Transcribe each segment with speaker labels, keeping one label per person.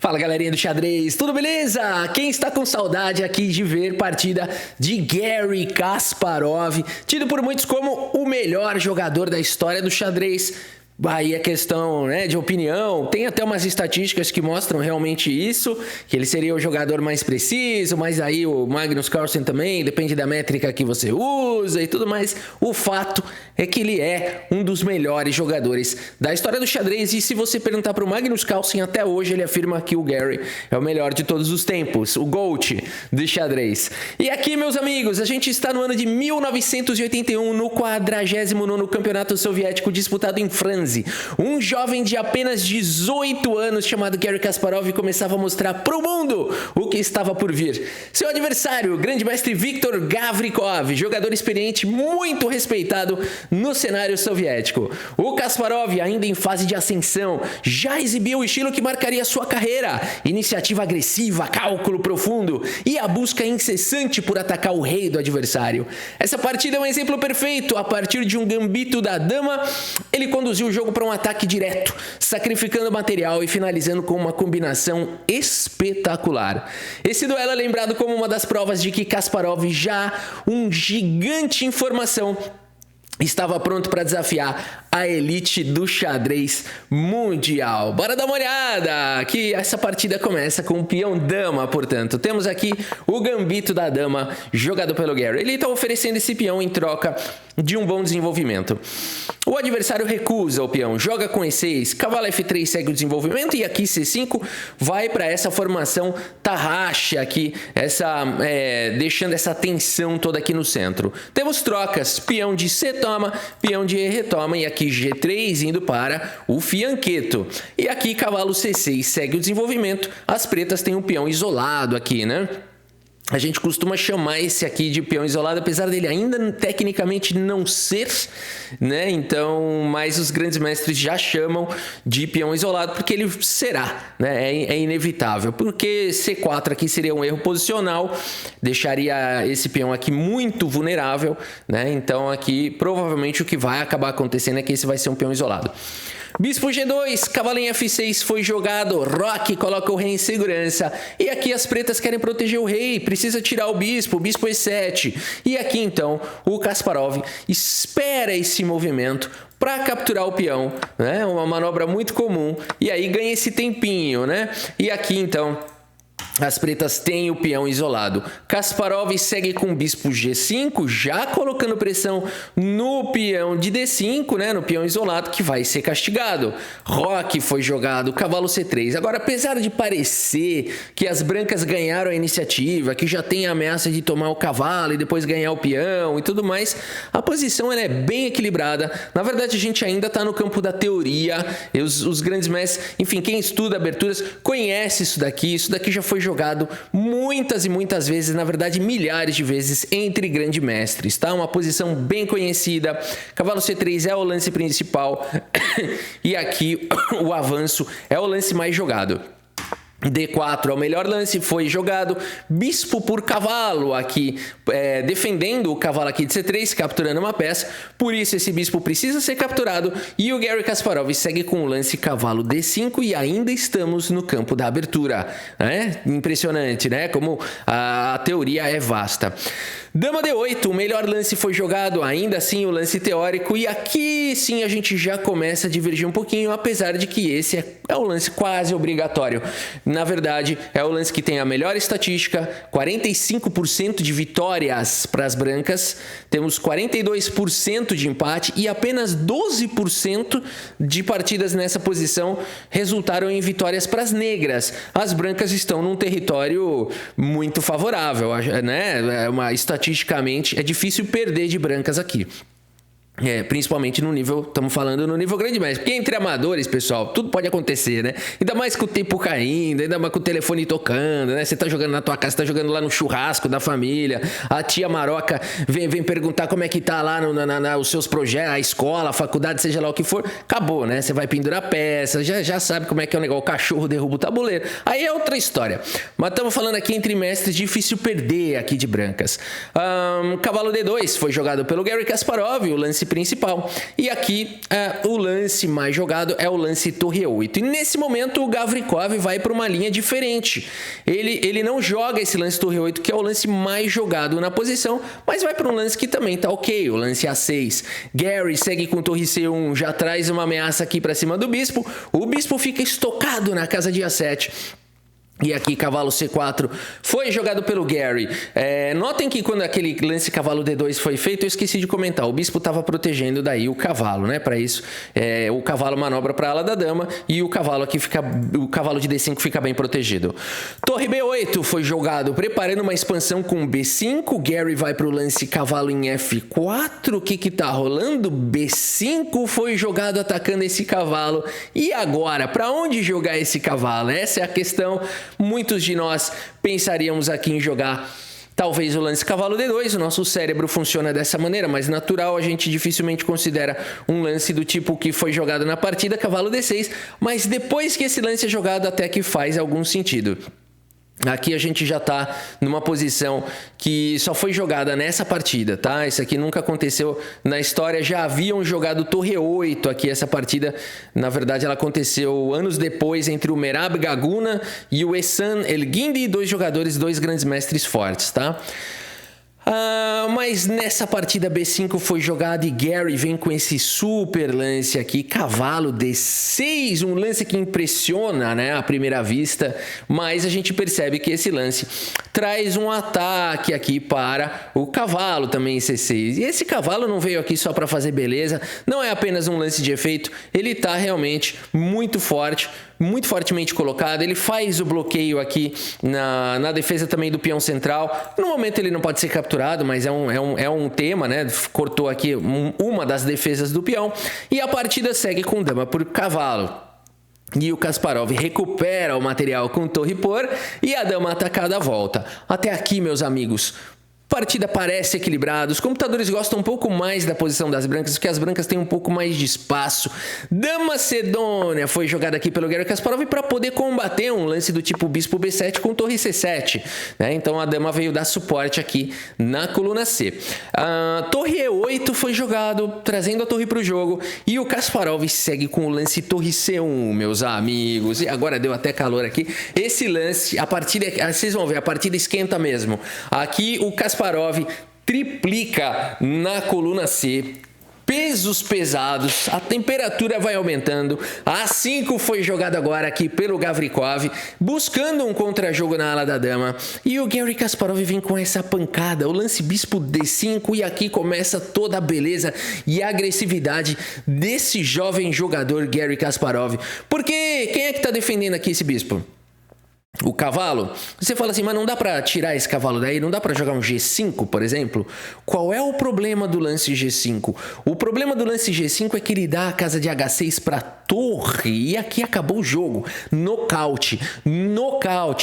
Speaker 1: Fala galerinha do xadrez, tudo beleza? Quem está com saudade aqui de ver partida de Garry Kasparov, tido por muitos como o melhor jogador da história do xadrez. Aí é questão, né, de opinião, tem até umas estatísticas que mostram realmente isso, que ele seria o jogador mais preciso, mas aí o Magnus Carlsen também, depende da métrica que você usa e tudo mais. O fato é que ele é um dos melhores jogadores da história do xadrez, e se você perguntar para o Magnus Carlsen, até hoje ele afirma que o Garry é o melhor de todos os tempos, o GOAT do xadrez. E aqui, meus amigos, a gente está no ano de 1981, no 49º Campeonato Soviético disputado em França. Um jovem de apenas 18 anos chamado Garry Kasparov começava a mostrar para o mundo o que estava por vir. Seu adversário, o grande mestre Viktor Gavrikov, jogador experiente muito respeitado no cenário soviético. O Kasparov, ainda em fase de ascensão, já exibia o estilo que marcaria sua carreira: iniciativa agressiva, cálculo profundo e a busca incessante por atacar o rei do adversário. Essa partida é um exemplo perfeito. A partir de um gambito da dama, ele conduziu o jogo para um ataque direto, sacrificando material e finalizando com uma combinação espetacular. Esse duelo é lembrado como uma das provas de que Kasparov, já um gigante em formação, estava pronto para desafiar a elite do xadrez mundial. Bora dar uma olhada, que essa partida começa com o peão dama, portanto. Temos aqui o gambito da dama, jogado pelo Garry. Ele está oferecendo esse peão em troca de um bom desenvolvimento. O adversário recusa o peão, joga com E6, cavalo F3 segue o desenvolvimento, e aqui C5 vai para essa formação tarraxa aqui, deixando essa tensão toda aqui no centro. Temos trocas, peão de C toma, peão de E retoma, e aqui G3 indo para o fianqueto. E aqui cavalo C6 segue o desenvolvimento. As pretas têm um peão isolado aqui, né? A gente costuma chamar esse aqui de peão isolado, apesar dele ainda tecnicamente não ser, né? Então, mas os grandes mestres já chamam de peão isolado porque ele será, né? É inevitável. Porque C4 aqui seria um erro posicional, deixaria esse peão aqui muito vulnerável, né? Então aqui provavelmente o que vai acabar acontecendo é que esse vai ser um peão isolado. Bispo G2, cavalo em F6 foi jogado, Roque coloca o rei em segurança, e aqui as pretas querem proteger o rei, precisa tirar o bispo E7, e aqui então o Kasparov espera esse movimento para capturar o peão, né? Uma manobra muito comum, e aí ganha esse tempinho, né? E aqui então as pretas têm o peão isolado. Kasparov segue com o bispo G5, já colocando pressão no peão de D5, né? No peão isolado, que vai ser castigado. Roque foi jogado, cavalo C3. Agora, apesar de parecer que as brancas ganharam a iniciativa, que já tem a ameaça de tomar o cavalo e depois ganhar o peão e tudo mais, a posição ela é bem equilibrada. Na verdade, a gente ainda está no campo da teoria. Os grandes mestres, enfim, quem estuda aberturas conhece isso daqui já foi jogado muitas e muitas vezes, na verdade milhares de vezes, entre grandes mestres, tá? Uma posição bem conhecida. Cavalo C3 é o lance principal e aqui o avanço é o lance mais jogado. D4 é o melhor lance, foi jogado. Bispo por cavalo aqui, defendendo o cavalo aqui de C3, capturando uma peça. Por isso esse bispo precisa ser capturado. E o Garry Kasparov segue com o lance cavalo D5 e ainda estamos no campo da abertura, né? Impressionante, né? Como a teoria é vasta. Dama D8, o melhor lance foi jogado, ainda assim o lance teórico, e aqui sim a gente já começa a divergir um pouquinho, apesar de que esse é o lance quase obrigatório. Na verdade, é o lance que tem a melhor estatística, 45% de vitórias para as brancas, temos 42% de empate e apenas 12% de partidas nessa posição resultaram em vitórias para as negras. As brancas estão num território muito favorável, né? Estatisticamente, é difícil perder de brancas aqui. Principalmente no nível, estamos falando no nível grande mestre, porque entre amadores, pessoal, tudo pode acontecer, né? Ainda mais com o tempo caindo, ainda mais com o telefone tocando, né? Você tá jogando na tua casa, você tá jogando lá no churrasco da família, a tia Maroca vem perguntar como é que tá lá os seus projetos, a escola, a faculdade, seja lá o que for, acabou, né? Você vai pendurar peça, já sabe como é que é o negócio, o cachorro derruba o tabuleiro, aí é outra história. Mas estamos falando aqui entre mestres, difícil perder aqui de brancas. Cavalo D2 foi jogado pelo Garry Kasparov, o lance principal. E aqui o lance mais jogado é o lance torre 8. E nesse momento o Gavrikov vai para uma linha diferente. Ele não joga esse lance torre 8, que é o lance mais jogado na posição, mas vai para um lance que também tá ok, o lance A6. Gary segue com torre C1, já traz uma ameaça aqui para cima do bispo. O bispo fica estocado na casa de A7. E aqui cavalo C4 foi jogado pelo Gary. Notem que quando aquele lance cavalo D2 foi feito, eu esqueci de comentar, o bispo estava protegendo daí o cavalo, né? Para isso, o cavalo manobra para a ala da dama e o cavalo aqui o cavalo de D5 fica bem protegido. Torre B8 foi jogado, preparando uma expansão com B5. Gary vai para o lance cavalo em F4. O que tá rolando? B5 foi jogado atacando esse cavalo. E agora, para onde jogar esse cavalo? Essa é a questão. Muitos de nós pensaríamos aqui em jogar talvez o lance cavalo D2, o nosso cérebro funciona dessa maneira, mas natural, a gente dificilmente considera um lance do tipo que foi jogado na partida, cavalo D6, mas depois que esse lance é jogado até que faz algum sentido. Aqui a gente já tá numa posição que só foi jogada nessa partida, tá? Isso aqui nunca aconteceu na história, já haviam jogado torre 8 aqui, essa partida, na verdade ela aconteceu anos depois entre o Merab Gaguna e o Ehsan Elguindi, dois jogadores, dois grandes mestres fortes, tá? Mas nessa partida B5 foi jogado e Gary vem com esse super lance aqui, cavalo D6, um lance que impressiona, né, à primeira vista, mas a gente percebe que esse lance traz um ataque aqui para o cavalo também em C6. E esse cavalo não veio aqui só para fazer beleza, não é apenas um lance de efeito, ele está realmente muito forte, muito fortemente colocado, ele faz o bloqueio aqui na defesa também do peão central. No momento ele não pode ser capturado, mas é um tema, né? Cortou aqui uma das defesas do peão e a partida segue com dama por cavalo. E o Kasparov recupera o material com torre por e a dama atacada volta. Até aqui, meus amigos, partida parece equilibrada, os computadores gostam um pouco mais da posição das brancas, porque as brancas têm um pouco mais de espaço. Dama Sedônia foi jogada aqui pelo Gary Kasparov para poder combater um lance do tipo bispo B7 com torre C7, né? Então a dama veio dar suporte aqui na coluna C. Torre E8 foi jogado, trazendo a torre para o jogo, e o Kasparov segue com o lance torre C1, meus amigos. E agora deu até calor aqui. Esse lance, a partida, vocês vão ver, a partida esquenta mesmo. Aqui o Kasparov triplica na coluna C, pesos pesados, a temperatura vai aumentando. A A5 foi jogado agora aqui pelo Gavrikov, buscando um contra-jogo na ala da dama. E o Gary Kasparov vem com essa pancada, o lance bispo D5, e aqui começa toda a beleza e a agressividade desse jovem jogador Gary Kasparov. Porque quem é que tá defendendo aqui esse bispo? O cavalo, você fala assim, mas não dá pra tirar esse cavalo daí? Não dá pra jogar um G5, por exemplo? Qual é o problema do lance G5? O problema do lance G5 é que ele dá a casa de H6 pra torre, e aqui acabou o jogo. Nocaute,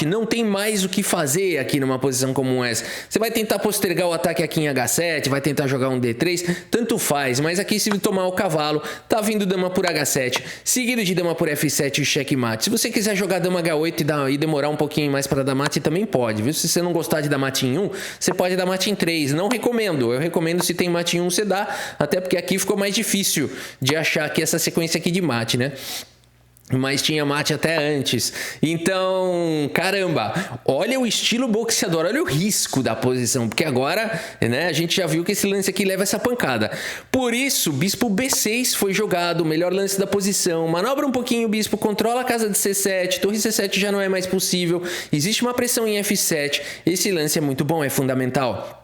Speaker 1: não tem mais o que fazer aqui numa posição como essa. Você vai tentar postergar o ataque aqui em H7, vai tentar jogar um D3, tanto faz, mas aqui se tomar o cavalo, tá vindo dama por H7, seguido de dama por F7 e checkmate. Se você quiser jogar dama H8 e demorar um pouquinho mais para dar mate, também pode, viu? Se você não gostar de dar mate em 1, você pode dar mate em 3. Não recomendo, eu recomendo se tem mate em 1 você dá, até porque aqui ficou mais difícil de achar aqui essa sequência aqui de mate, né? Mas tinha mate até antes. Então, caramba, olha o estilo boxeador, olha o risco da posição, porque agora, né, a gente já viu que esse lance aqui leva essa pancada. Por isso, bispo B6 foi jogado, o melhor lance da posição. Manobra um pouquinho o bispo, controla a casa de C7, torre C7 já não é mais possível. Existe uma pressão em F7. Esse lance é muito bom, é fundamental.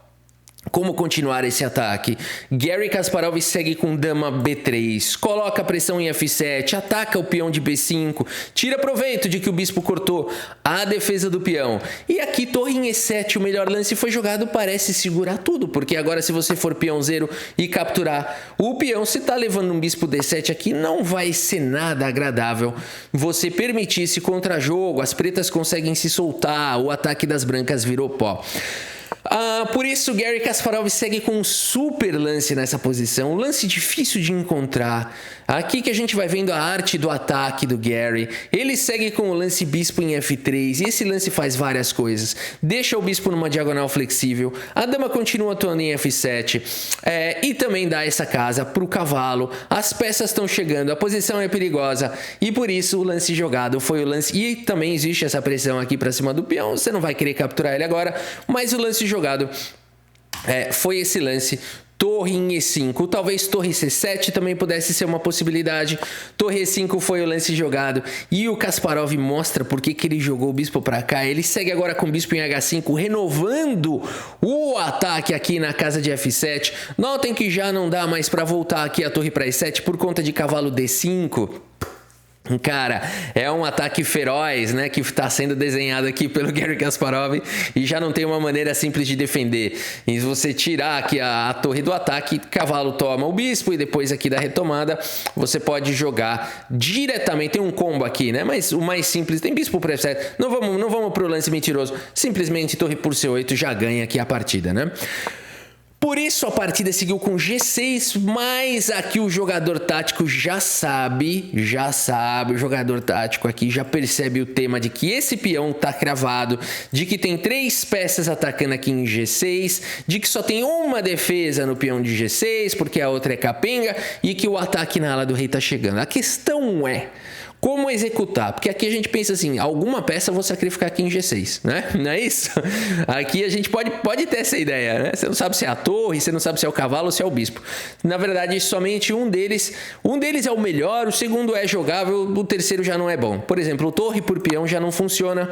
Speaker 1: Como continuar esse ataque? Gary Kasparov segue com dama B3, coloca pressão em F7, ataca o peão de B5, tira proveito de que o bispo cortou a defesa do peão. E aqui torre em E7, o melhor lance foi jogado, parece segurar tudo, porque agora se você for peãozeiro e capturar o peão, se tá levando um bispo D7 aqui, não vai ser nada agradável você permitir esse contra-jogo, as pretas conseguem se soltar, o ataque das brancas virou pó. Por isso, Garry Kasparov segue com um super lance nessa posição, um lance difícil de encontrar. Aqui que a gente vai vendo a arte do ataque do Garry. Ele segue com o lance bispo em F3, e esse lance faz várias coisas. Deixa o bispo numa diagonal flexível, a dama continua atuando em F7, e também dá essa casa para o cavalo. As peças estão chegando, a posição é perigosa, e por isso o lance jogado foi o lance. E também existe essa pressão aqui para cima do peão, você não vai querer capturar ele agora, mas o lance jogado foi esse lance. Torre em E5, talvez torre C7 também pudesse ser uma possibilidade. Torre E5 foi o lance jogado e o Kasparov mostra por que ele jogou o bispo para cá. Ele segue agora com o bispo em H5, renovando o ataque aqui na casa de F7. Notem que já não dá mais para voltar aqui a torre para E7 por conta de cavalo D5. Cara, é um ataque feroz, né, que está sendo desenhado aqui pelo Garry Kasparov e já não tem uma maneira simples de defender. E se você tirar aqui a torre do ataque, cavalo toma o bispo e depois aqui da retomada você pode jogar diretamente. Tem um combo aqui, né, mas o mais simples, tem bispo para F7. Não vamos pro lance mentiroso, simplesmente torre por C8 já ganha aqui a partida, né? Por isso a partida seguiu com G6, mas aqui o jogador tático já sabe, o jogador tático aqui já percebe o tema de que esse peão tá cravado, de que tem 3 peças atacando aqui em G6, de que só tem uma defesa no peão de G6, porque a outra é capenga, e que o ataque na ala do rei tá chegando. A questão é como executar, porque aqui a gente pensa assim, alguma peça eu vou sacrificar aqui em G6, né? Não é isso? Aqui a gente pode ter essa ideia, né? Você não sabe se é a torre, você não sabe se é o cavalo ou se é o bispo. Na verdade, somente um deles é o melhor, o segundo é jogável, o terceiro já não é bom. Por exemplo, o torre por peão já não funciona.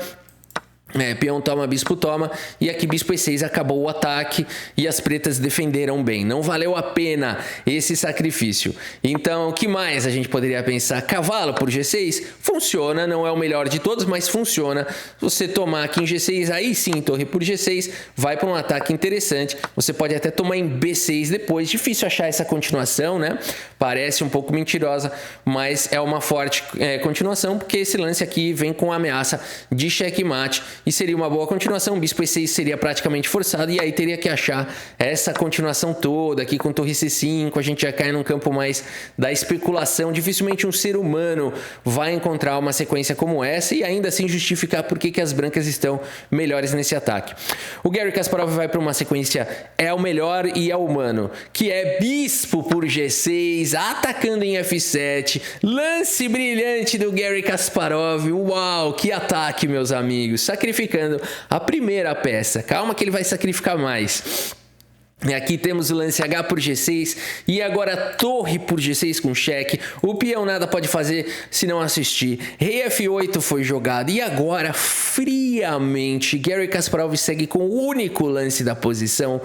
Speaker 1: Peão toma, bispo toma, e aqui bispo E6 acabou o ataque e as pretas defenderam bem. Não valeu a pena esse sacrifício. Então, o que mais a gente poderia pensar? Cavalo por G6 funciona, não é o melhor de todos, mas funciona. Você tomar aqui em G6, aí sim, torre por G6, vai para um ataque interessante. Você pode até tomar em B6 depois. Difícil achar essa continuação, né? Parece um pouco mentirosa, mas é uma forte continuação, porque esse lance aqui vem com a ameaça de checkmate. E seria uma boa continuação, bispo E6 seria praticamente forçado, e aí teria que achar essa continuação toda aqui com torre C5, a gente já cai num campo mais da especulação. Dificilmente um ser humano vai encontrar uma sequência como essa e ainda assim justificar por que as brancas estão melhores nesse ataque. O Garry Kasparov vai para uma sequência é o melhor e é humano, que é bispo por G6, atacando em F7, lance brilhante do Garry Kasparov. Uau, que ataque, meus amigos, sacrificando a primeira peça. Calma que ele vai sacrificar mais. E aqui temos o lance H por G6 e agora torre por G6 com cheque. O peão nada pode fazer se não assistir. Rei F8 foi jogado e agora, friamente, Garry Kasparov segue com o único lance da posição.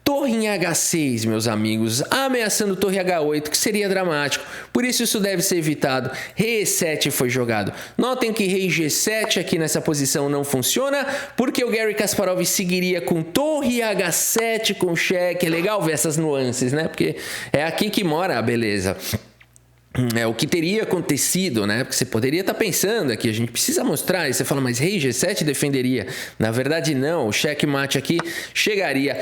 Speaker 1: Torre em H6, meus amigos, ameaçando torre H8, que seria dramático. Por isso deve ser evitado. Rei E7 foi jogado. Notem que rei G7 aqui nessa posição não funciona, porque o Garry Kasparov seguiria com torre H7 com cheque. É legal ver essas nuances, né? Porque é aqui que mora a beleza. É o que teria acontecido, né? Porque você poderia estar pensando aqui, a gente precisa mostrar, e você fala, mas rei G7 defenderia. Na verdade, não, o checkmate aqui chegaria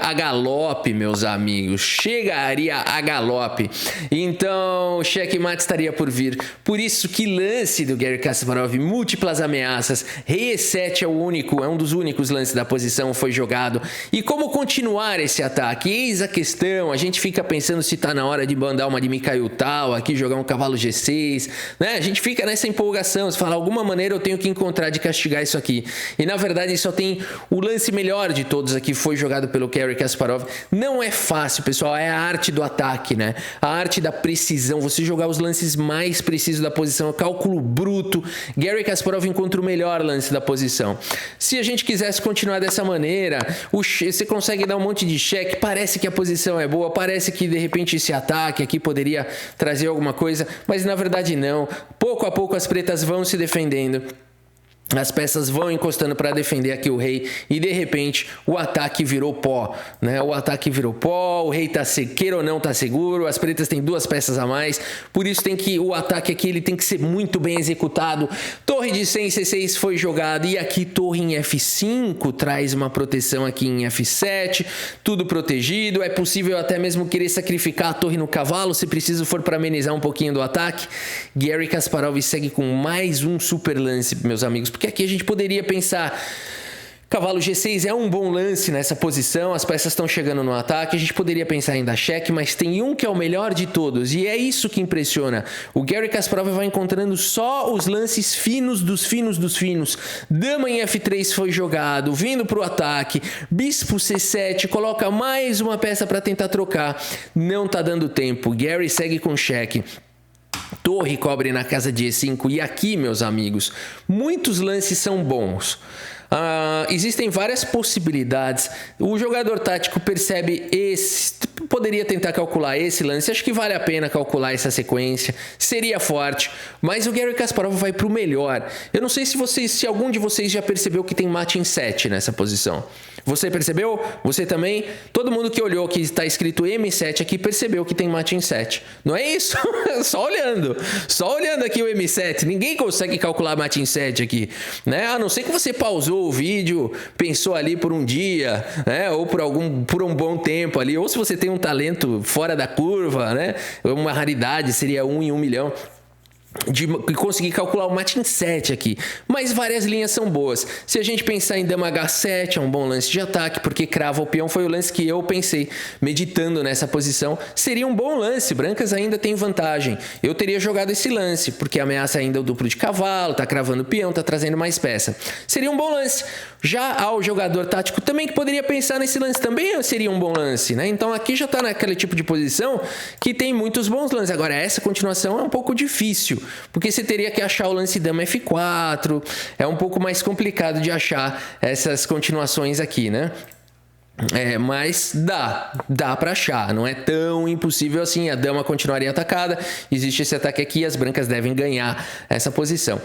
Speaker 1: a galope, meus amigos, chegaria a galope. Então, o checkmate estaria por vir. Por isso que lance do Garry Kasparov, múltiplas ameaças, rei E7 é um dos únicos lances da posição, foi jogado. E como continuar esse ataque? Eis a questão, a gente fica pensando se está na hora de mandar uma de Mikhail Tal, aqui jogar um cavalo G6, né? A gente fica nessa empolgação, você fala, alguma maneira eu tenho que encontrar de castigar isso aqui. E na verdade só tem o lance melhor de todos aqui, foi jogado pelo Garry Kasparov. Não é fácil, pessoal, é a arte do ataque, né? A arte da precisão, você jogar os lances mais precisos da posição, cálculo bruto. Garry Kasparov encontra o melhor lance da posição. Se a gente quisesse continuar dessa maneira, você consegue dar um monte de cheque, parece que a posição é boa, parece que de repente esse ataque aqui poderia trazer alguma coisa, mas na verdade não. Pouco a pouco as pretas vão se defendendo. As peças vão encostando para defender aqui o rei e de repente o ataque virou pó, né? O ataque virou pó, o rei queira ou não tá seguro, as pretas têm 2 peças a mais, por isso o ataque aqui ele tem que ser muito bem executado. Torre de 100 C6 foi jogada e aqui torre em F5 traz uma proteção aqui em F7, tudo protegido. É possível até mesmo querer sacrificar a torre no cavalo se preciso for para amenizar um pouquinho do ataque. Garry Kasparov segue com mais um super lance, meus amigos. Porque aqui a gente poderia pensar, cavalo G6 é um bom lance nessa posição, as peças estão chegando no ataque, a gente poderia pensar em dar cheque, mas tem um que é o melhor de todos, e é isso que impressiona. O Garry Kasparov vai encontrando só os lances finos dos finos dos finos. Dama em F3 foi jogado, vindo para o ataque, bispo C7, coloca mais uma peça para tentar trocar, não tá dando tempo, Garry segue com cheque. Torre cobre na casa de E5 e aqui, meus amigos, muitos lances são bons. Existem várias possibilidades. O jogador tático percebe poderia tentar calcular esse lance. Acho que vale a pena calcular essa sequência. Seria forte, mas o Garry Kasparov vai para o melhor. Eu não sei se algum de vocês já percebeu que tem mate em 7 nessa posição. Você percebeu? Você também? Todo mundo que olhou que está escrito M7 aqui percebeu que tem mate em 7. Não é isso? Só olhando aqui o M7. Ninguém consegue calcular mate em 7 aqui, né? A não ser que você pausou o vídeo, pensou ali por um dia, né? Ou por um bom tempo ali, ou se você tem um talento fora da curva, né? Uma raridade seria 1 em 1 milhão. De conseguir calcular o mate em 7 aqui, mas várias linhas são boas. Se a gente pensar em dama H7 é um bom lance de ataque, porque crava o peão foi o lance que eu pensei, meditando nessa posição, seria um bom lance, brancas ainda tem vantagem, eu teria jogado esse lance, porque ameaça ainda o duplo de cavalo, tá cravando o peão, tá trazendo mais peça, seria um bom lance. Já ao jogador tático também que poderia pensar nesse lance, também seria um bom lance, né? Então aqui já tá naquele tipo de posição que tem muitos bons lances. Agora essa continuação é um pouco difícil, porque você teria que achar o lance dama F4, é um pouco mais complicado de achar essas continuações aqui, né? Mas dá para achar, não é tão impossível assim. A dama continuaria atacada, existe esse ataque aqui, as brancas devem ganhar essa posição.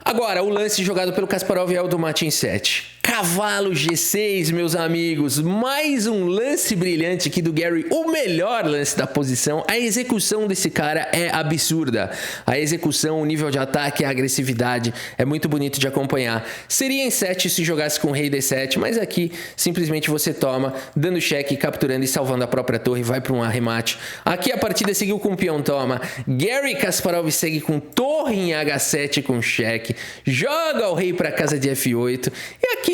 Speaker 1: Agora, o lance jogado pelo Kasparov é o do mate em 7. Cavalo G6, meus amigos. Mais um lance brilhante aqui do Garry. O melhor lance da posição. A execução desse cara é absurda. A execução, o nível de ataque, a agressividade é muito bonito de acompanhar. Seria em 7 se jogasse com rei D7, mas aqui simplesmente você toma, dando cheque, capturando e salvando a própria torre. Vai para um arremate. Aqui a partida seguiu com peão toma. Garry Kasparov segue com torre em H7 com cheque. Joga o rei para casa de F8. E aqui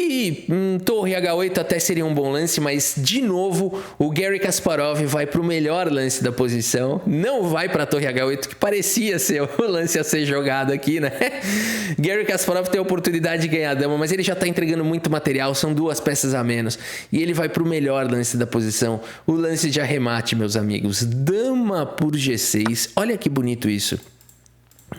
Speaker 1: torre H8 até seria um bom lance, mas de novo o Garry Kasparov vai para o melhor lance da posição, não vai para a torre H8, que parecia ser o lance a ser jogado aqui, né? Garry Kasparov tem a oportunidade de ganhar a dama, mas ele já está entregando muito material, são 2 peças a menos, e ele vai para o melhor lance da posição, o lance de arremate, meus amigos. Dama por G6, olha que bonito isso.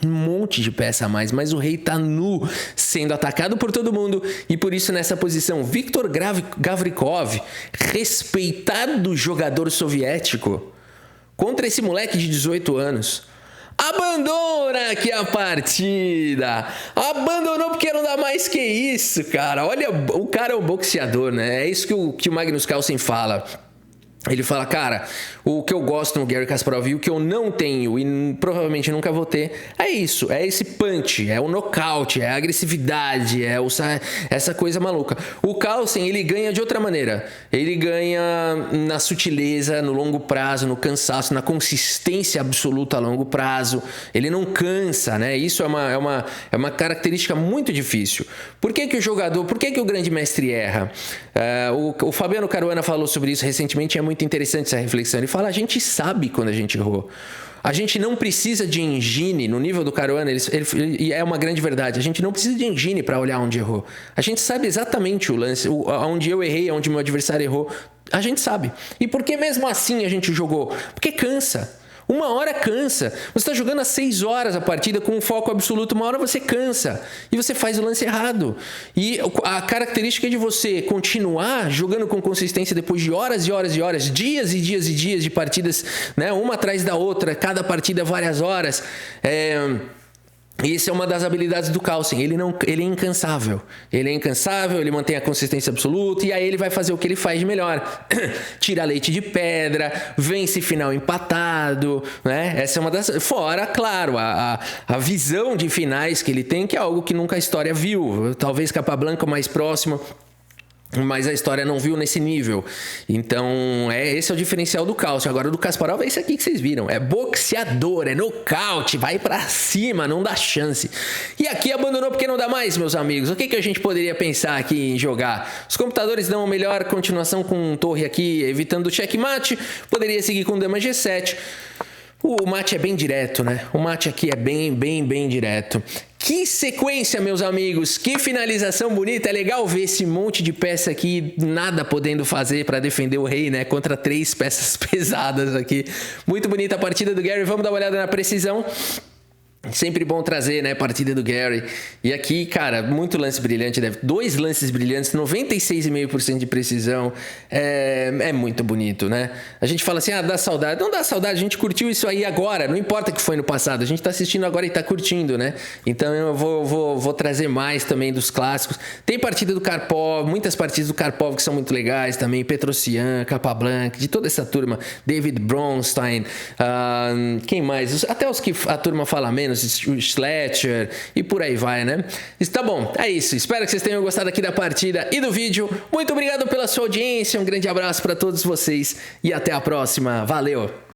Speaker 1: Um monte de peça a mais, mas o rei tá nu, sendo atacado por todo mundo, e por isso nessa posição, Viktor Gavrikov, respeitado jogador soviético, contra esse moleque de 18 anos, abandona aqui a partida, abandonou porque não dá mais que isso, cara. Olha, o cara é um boxeador, né? É isso que o Magnus Carlsen fala. Ele fala, cara, o que eu gosto no Garry Kasparov e o que eu não tenho e provavelmente nunca vou ter é isso, é esse punch, é o nocaute, é a agressividade, é essa coisa maluca. O Carlsen, ele ganha de outra maneira, ele ganha na sutileza, no longo prazo, no cansaço, na consistência absoluta a longo prazo, ele não cansa, né? Isso é uma característica muito difícil. Por que o grande mestre erra? O Fabiano Caruana falou sobre isso recentemente, é muito interessante essa reflexão. Ele fala, a gente sabe quando a gente errou. A gente não precisa de engine, no nível do Caruana, e é uma grande verdade, a gente não precisa de engine para olhar onde errou. A gente sabe exatamente o lance, onde eu errei, onde meu adversário errou, a gente sabe. E por que mesmo assim a gente jogou? Porque cansa. Uma hora cansa. Você está jogando há 6 horas a partida com um foco absoluto. Uma hora você cansa e você faz o lance errado. E a característica de você continuar jogando com consistência depois de horas e horas e horas, dias e dias e dias de partidas, né, uma atrás da outra, cada partida várias horas, Isso é uma das habilidades do Carlsen. Ele é incansável. Ele é incansável, ele mantém a consistência absoluta e aí ele vai fazer o que ele faz de melhor. Tira leite de pedra, vence final empatado, né? Essa é uma das... Fora, claro, a visão de finais que ele tem, que é algo que nunca a história viu. Talvez Capablanca mais próximo, mas a história não viu nesse nível. Então, esse é o diferencial do Carlsen. Agora, o do Kasparov é esse aqui que vocês viram. É boxeador, é nocaute, vai pra cima, não dá chance. E aqui abandonou porque não dá mais, meus amigos. O que a gente poderia pensar aqui em jogar? Os computadores dão uma melhor continuação com torre aqui, evitando o checkmate. Poderia seguir com dama G7. O mate é bem direto, né? O mate aqui é bem direto. Que sequência, meus amigos, que finalização bonita. É legal ver esse monte de peça aqui, nada podendo fazer para defender o rei, né? Contra 3 peças pesadas aqui. Muito bonita a partida do Gary. Vamos dar uma olhada na precisão. Sempre bom trazer, né, partida do Gary. E aqui, cara, muito lance brilhante, 2 lances brilhantes, 96,5% de precisão. É muito bonito, né? A gente fala assim, dá saudade. Não dá saudade, a gente curtiu isso aí agora. Não importa que foi no passado, a gente tá assistindo agora e tá curtindo, né? Então eu vou trazer mais também dos clássicos. Tem partida do Karpov, muitas partidas do Karpov que são muito legais também. Petrosyan, Capablanca, de toda essa turma. David Bronstein, quem mais? Até os que a turma fala menos, o Schletcher e por aí vai, né? Está bom, é isso. Espero que vocês tenham gostado aqui da partida e do vídeo. Muito obrigado pela sua audiência, um grande abraço para todos vocês e até a próxima. Valeu!